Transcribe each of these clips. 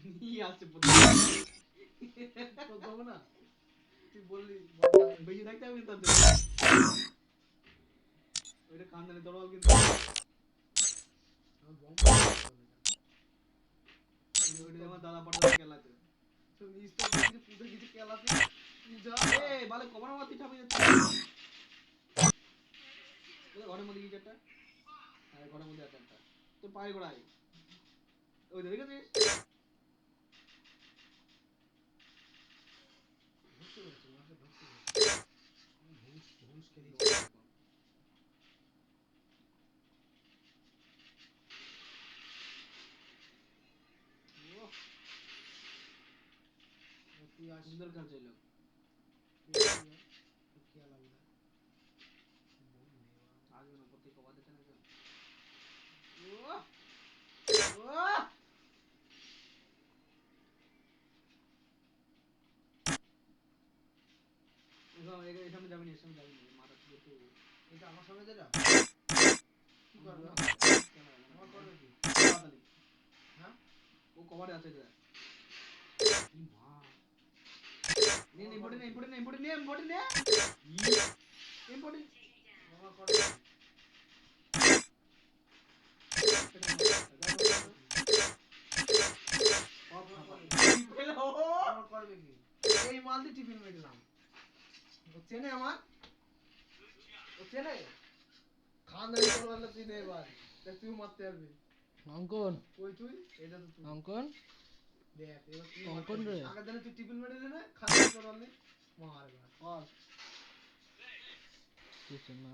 ই আসছে তো দেবো না তুই বললি বেশি থাকতে হবে কিন্তু ওইটা কান্দানি তরোয়াল কিন্তু ওইটা আমার দাদা পাঠাতে খেলাতে তো নিস্তো কিছু পুজো কিছু খেলাতে পূজা এ বালে কবর মারতে ঠাপে যাচ্ছে ওই ঘরের মধ্যে কিছু একটা আর ঘরের মধ্যে আছে একটা তোর পায়ে গোড়ায় ওই দেখেছিস সুন্দর খেলছে লোক আগে না প্রত্যেক কবার দিতে না এখানে যাবি না এখানে যাবি না মাথা একটু এটা আমার সামনে যেটা কি করবে আমার করবে কি তাড়াতাড়ি হ্যাঁ ও কভারে আছে এটা কি মা নে নে বডি নে বডি নে বডি নে বডি নে ই বডি আমার করবে এই মাল দিয়ে টিফিন মেরে ও চেনে আমার ও চেনে খান দানি করলে চিনে এবার দেখ তুই মারতে পারবি অঙ্কন ওই তুই এটা তো তুই অঙ্কন দেখ এবার তুই অঙ্কন রে আগে জানে তুই টিফিন মেরে না খান দানি করলে মার এবার কিছু না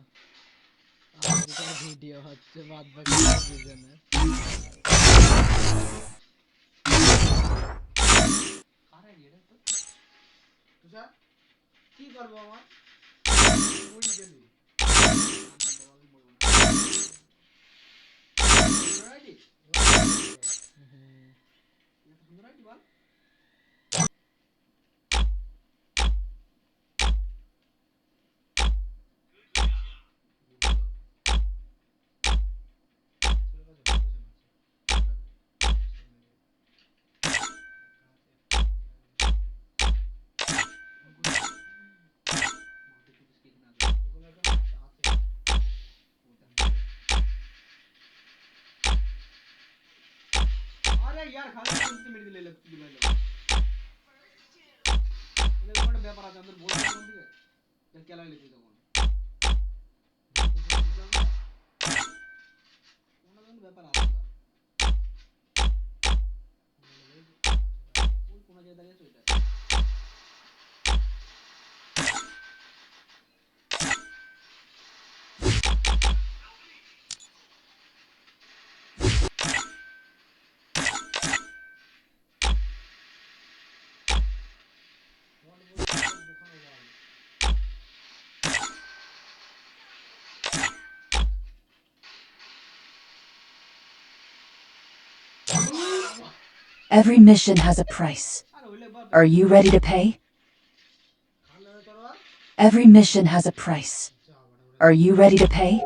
আজকের ভিডিও হচ্ছে বাদ বাকি দুজনে আরে এটা তো তুষার কি করব আমার মুড়ি গেলি রাইডি সুন্দর রাইডি বল अरे यार खाली तुमसे मेरे लिए लगती है लो ये लोग बड़ा व्यापार आता है अंदर बोल रहे हैं ठीक है जब क्या लगे लेती तो कौन उन्होंने व्यापार आता है कोई कोना जाता है सोचता है Every mission has a price. Are you ready to pay? Every mission has a price. Are you ready to pay?